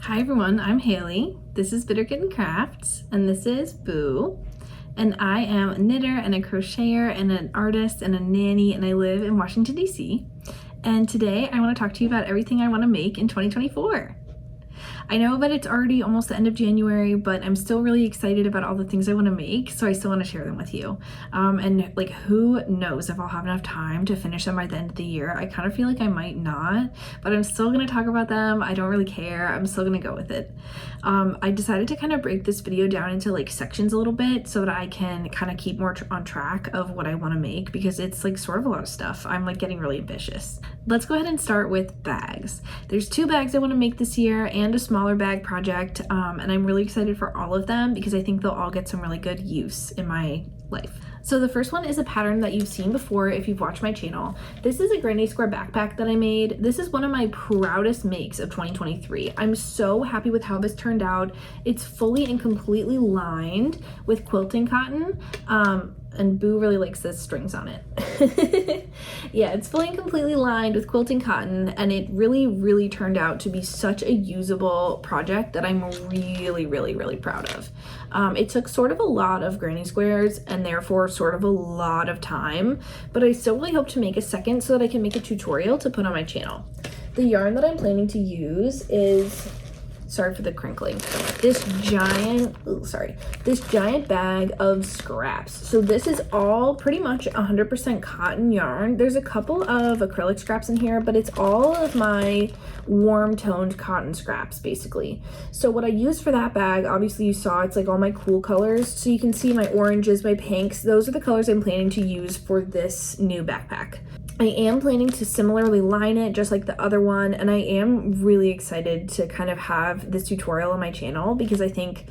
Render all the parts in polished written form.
Hi everyone, I'm Haley. This is Bitter Kitten Crafts, and this is Boo. And I am a knitter and a crocheter and an artist and a nanny, and I live in Washington, D.C. And today I want to talk to you about everything I want to make in 2024. I know that it's already almost the end of January, but I'm still really excited about all the things I want to make, so I still want to share them with you. And like, who knows if I'll have enough time to finish them by the end of the year. I kind of feel like I might not, but I'm still going to talk about them. I don't really care. I'm still going to go with it. I decided to kind of break this video down into like sections a little bit so that I can kind of keep more on track of what I want to make, because it's like sort of a lot of stuff. I'm like getting really ambitious. Let's go ahead and start with bags. There's 2 bags I want to make this year and a smaller bag project, and I'm really excited for all of them because I think they'll all get some really good use in my life. So the first one is a pattern that you've seen before if you've watched my channel. This is a granny square backpack that I made. This is one of my proudest makes of 2023. I'm so happy with how this turned out. It's fully and completely lined with quilting cotton. And Boo really likes the strings on it. Yeah, it's fully and completely lined with quilting cotton, and it really turned out to be such a usable project that I'm really proud of. It took sort of a lot of granny squares and therefore sort of a lot of time, but I still really hope to make a second so that I can make a tutorial to put on my channel. The yarn that I'm planning to use is, sorry for the crinkling, this giant bag of scraps. So this is all pretty much 100% cotton yarn. There's a couple of acrylic scraps in here, but it's all of my warm toned cotton scraps basically. So what I use for that bag, obviously you saw it's like all my cool colors. So you can see my oranges, my pinks, those are the colors I'm planning to use for this new backpack. I am planning to similarly line it just like the other one, and I am really excited to kind of have this tutorial on my channel because I think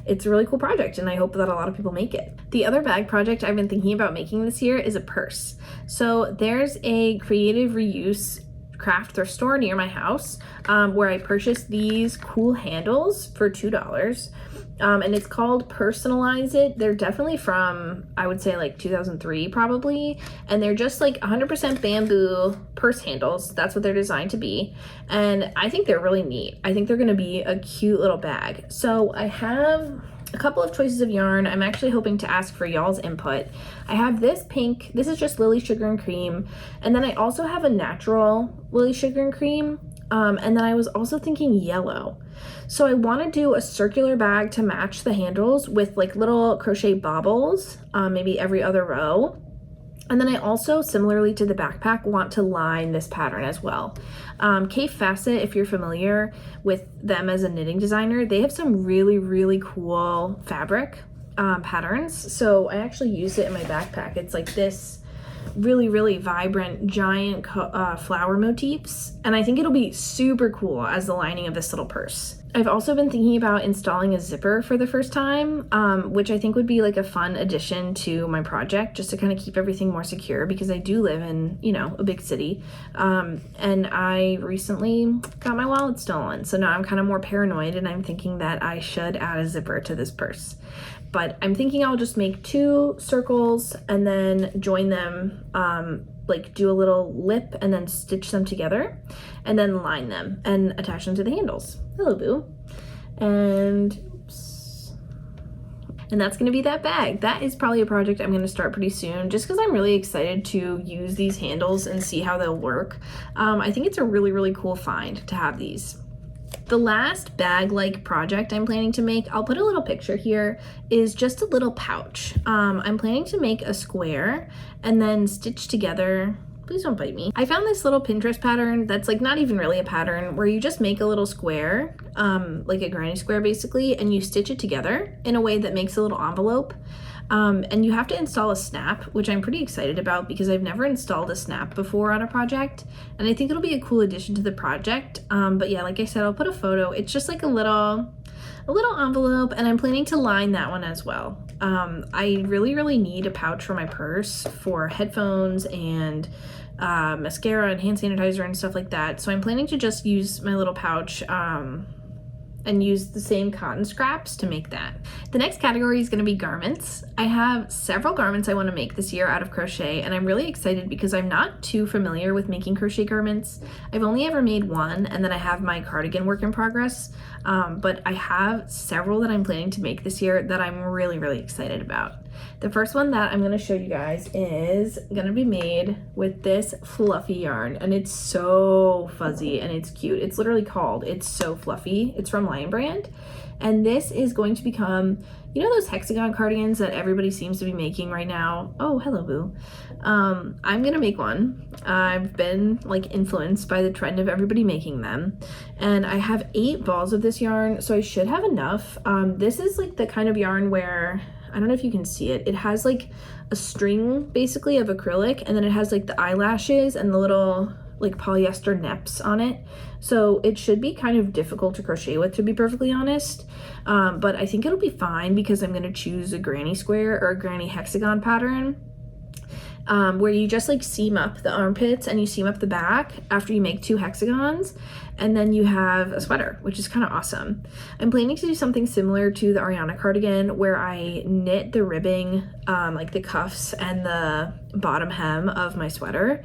it's a really cool project and I hope that a lot of people make it. The other bag project I've been thinking about making this year is a purse. So there's a creative reuse craft thrift store near my house where I purchased these cool handles for $2. And it's called Personalize It. They're definitely from, I would say like 2003 probably. And they're just like 100% bamboo purse handles. That's what they're designed to be. And I think they're really neat. I think they're gonna be a cute little bag. So I have a couple of choices of yarn. I'm actually hoping to ask for y'all's input. I have this pink, this is just Lily Sugar and Cream. And then I also have a natural Lily Sugar and Cream. And then I was also thinking yellow. So I want to do a circular bag to match the handles with like little crochet bobbles, maybe every other row. And then I also, similarly to the backpack, want to line this pattern as well. Kaffe Fassett, if you're familiar with them as a knitting designer, they have some really cool fabric patterns. So I actually use it in my backpack. It's like this really vibrant giant flower motifs, and I think it'll be super cool as the lining of this little purse. I've also been thinking about installing a zipper for the first time, which I think would be like a fun addition to my project, just to kind of keep everything more secure, because I do live in, you know, a big city, and I recently got my wallet stolen, so now I'm kind of more paranoid, and I'm thinking that I should add a zipper to this purse. But I'm thinking I'll just make 2 circles and then join them, like do a little lip and then stitch them together and then line them and attach them to the handles. Hello, Boo. And oops. And that's gonna be that bag. That is probably a project I'm gonna start pretty soon, just because I'm really excited to use these handles and see how they'll work. I think it's a really cool find to have these. The last bag-like project I'm planning to make, I'll put a little picture here, is just a little pouch. I'm planning to make a square and then stitch together, please don't bite me. I found this little Pinterest pattern that's like not even really a pattern, where you just make a little square, like a granny square basically, and you stitch it together in a way that makes a little envelope. And you have to install a snap, which I'm pretty excited about because I've never installed a snap before on a project, and I think it'll be a cool addition to the project. But yeah, like I said, I'll put a photo. It's just like a little envelope, and I'm planning to line that one as well. I really need a pouch for my purse for headphones and mascara and hand sanitizer and stuff like that. So I'm planning to just use my little pouch and use the same cotton scraps to make that. The next category is going to be garments. I have several garments I want to make this year out of crochet, and I'm really excited because I'm not too familiar with making crochet garments. I've only ever made one, and then I have my cardigan work in progress, but I have several that I'm planning to make this year that I'm really excited about. The first one that I'm going to show you guys is going to be made with this fluffy yarn, and it's so fuzzy and it's cute. It's literally called It's So Fluffy. It's from Lion Brand, and this is going to become, you know, those hexagon cardigans that everybody seems to be making right now? Oh, hello, boo. I'm gonna make one. I've been like influenced by the trend of everybody making them, and I have 8 balls of this yarn, so I should have enough. This is like the kind of yarn where, I don't know if you can see it, it has like a string basically of acrylic, and then it has like the eyelashes and the little like polyester neps on it. So it should be kind of difficult to crochet with, to be perfectly honest. But I think it'll be fine because I'm gonna choose a granny square or a granny hexagon pattern, where you just like seam up the armpits and you seam up the back after you make 2 hexagons, and then you have a sweater, which is kind of awesome. I'm planning to do something similar to the Ariana cardigan, where I knit the ribbing, like the cuffs and the bottom hem of my sweater,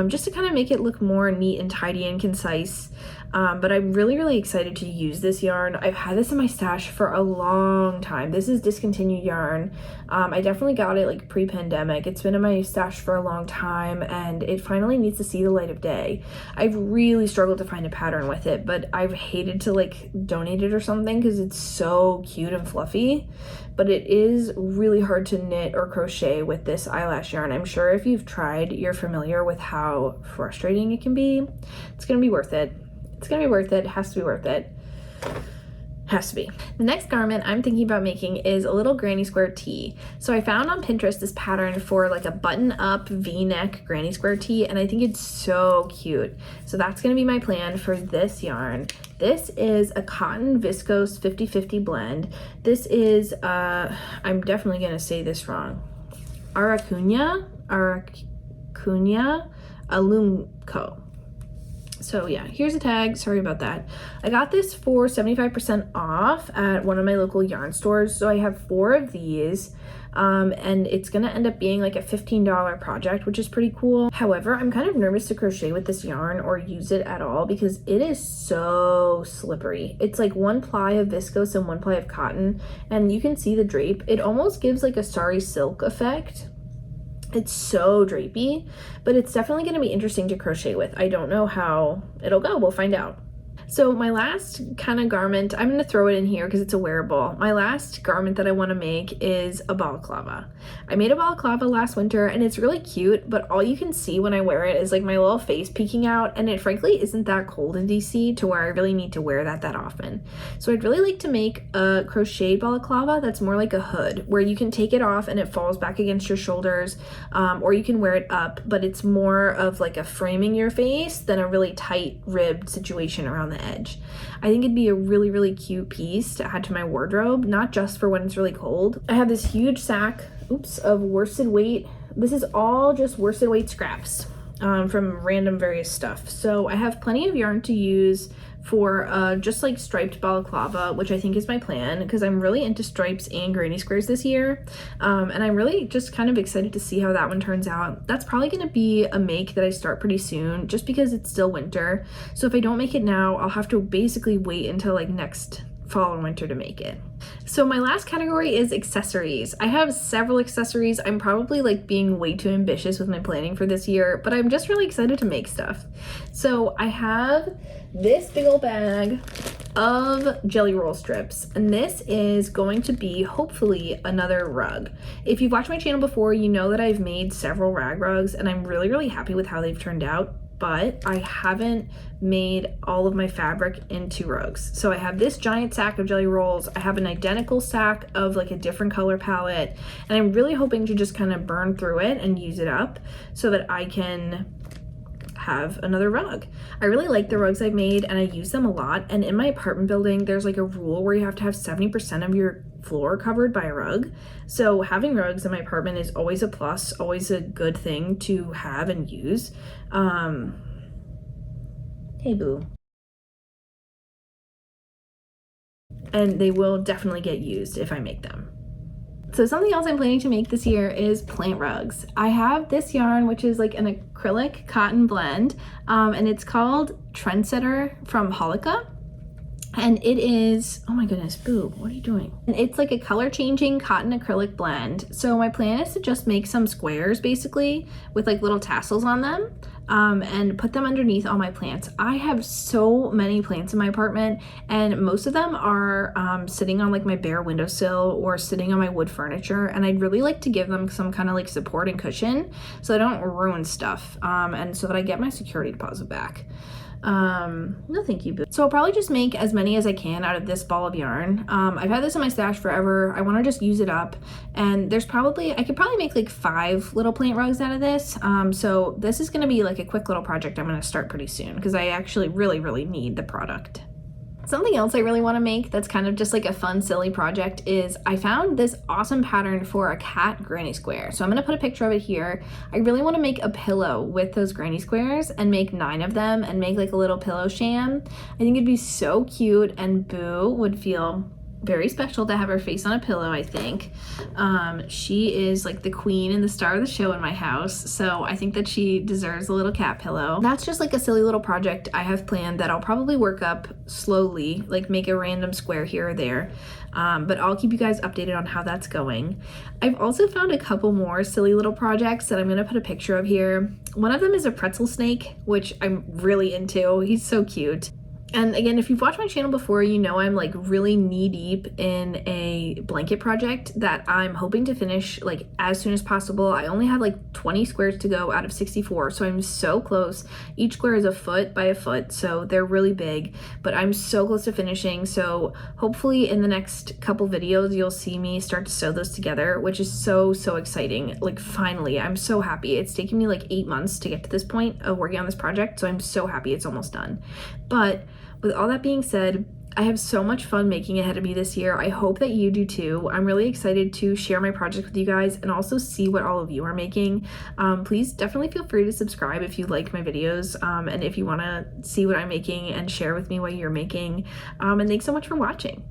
just to kind of make it look more neat and tidy and concise. But I'm really excited to use this yarn. I've had this in my stash for a long time. This is discontinued yarn. I definitely got it like pre-pandemic. It's been in my stash for a long time, and it finally needs to see the light of day. I've really struggled to find a pattern with it, but I've hated to like donate it or something because it's so cute and fluffy. But it is really hard to knit or crochet with this eyelash yarn. I'm sure if you've tried, you're familiar with how frustrating it can be. It's gonna be worth it. It's gonna be worth it. It has to be worth it. Has to be. The next garment I'm thinking about making is a little granny square tee. So I found on Pinterest this pattern for like a button-up V-neck granny square tee, and I think it's so cute. So that's gonna be my plan for this yarn. This is a cotton viscose 50-50 blend. This is, I'm definitely gonna say this wrong. Aracuña Alumco. So yeah, here's a tag. Sorry about that. I got this for 75% off at one of my local yarn stores. So I have 4 of these, and it's gonna end up being like a $15 project, which is pretty cool. However, I'm kind of nervous to crochet with this yarn or use it at all because it is so slippery. It's like 1 ply of viscose and 1 ply of cotton, and you can see the drape. It almost gives like a sari silk effect. It's so drapey, but it's definitely going to be interesting to crochet with. I don't know how it'll go. We'll find out. So my last kind of garment, I'm going to throw it in here because it's a wearable. My last garment that I want to make is a balaclava. I made a balaclava last winter and it's really cute, but all you can see when I wear it is like my little face peeking out, and it frankly isn't that cold in DC to where I really need to wear that often. So I'd really like to make a crocheted balaclava that's more like a hood, where you can take it off and it falls back against your shoulders, or you can wear it up, but it's more of like a framing your face than a really tight ribbed situation around the edge. I think it'd be a really cute piece to add to my wardrobe, not just for when it's really cold. I have this huge sack, of worsted weight. This is all just worsted weight scraps from random various stuff. So I have plenty of yarn to use for just like striped balaclava, which I think is my plan because I'm really into stripes and granny squares this year, and I'm really just kind of excited to see how that one turns out. That's probably going to be a make that I start pretty soon just because it's still winter. So if I don't make it now, I'll have to basically wait until like next fall or winter to make it. So my last category is accessories. I have several accessories. I'm probably like being way too ambitious with my planning for this year, but I'm just really excited to make stuff. So I have this big old bag of jelly roll strips, and this is going to be hopefully another rug. If you've watched my channel before, you know that I've made several rag rugs and I'm really happy with how they've turned out, but I haven't made all of my fabric into rugs. So I have this giant sack of jelly rolls. I have an identical sack of like a different color palette, and I'm really hoping to just kind of burn through it and use it up so that I can have another rug. I really like the rugs I've made and I use them a lot, and in my apartment building there's like a rule where you have to have 70% of your floor covered by a rug. So having rugs in my apartment is always a plus, always a good thing to have and use. Hey boo. and they will definitely get used if I make them. So something else I'm planning to make this year is plant rugs. I have this yarn, which is like an acrylic cotton blend, and it's called Trendsetter from Holika. And it is, oh my goodness, Boo, what are you doing? And it's like a color changing cotton acrylic blend. So my plan is to just make some squares basically with like little tassels on them, and put them underneath all my plants. I have so many plants in my apartment, and most of them are sitting on like my bare windowsill or sitting on my wood furniture, and I'd really like to give them some kind of like support and cushion so they don't ruin stuff, and so that I get my security deposit back. No thank you, Boo. So I'll probably just make as many as I can out of this ball of yarn. I've had this in my stash forever. I want to just use it up, and I could probably make like 5 little plant rugs out of this. So this is going to be like a quick little project I'm going to start pretty soon because I actually really need the product. Something else I really want to make that's kind of just like a fun, silly project is I found this awesome pattern for a cat granny square. So I'm going to put a picture of it here. I really want to make a pillow with those granny squares and make 9 of them and make like a little pillow sham. I think it'd be so cute, and Boo would feel very special to have her face on a pillow, I think. She is like the queen and the star of the show in my house, so I think that she deserves a little cat pillow. That's just like a silly little project I have planned that I'll probably work up slowly, like make a random square here or there, but I'll keep you guys updated on how that's going. I've also found a couple more silly little projects that I'm gonna put a picture of here. One of them is a pretzel snake, which I'm really into. He's so cute. And again, if you've watched my channel before, you know I'm like really knee deep in a blanket project that I'm hoping to finish like as soon as possible. I only have like 20 squares to go out of 64, so I'm so close. Each square is a foot by a foot, so they're really big, but I'm so close to finishing. So hopefully in the next couple videos, you'll see me start to sew those together, which is so exciting. Like finally, I'm so happy. It's taken me like 8 months to get to this point of working on this project, so I'm so happy it's almost done. But with all that being said, I have so much fun making Ahead of Me this year. I hope that you do too. I'm really excited to share my project with you guys and also see what all of you are making. Please definitely feel free to subscribe if you like my videos, and if you want to see what I'm making and share with me what you're making. And thanks so much for watching.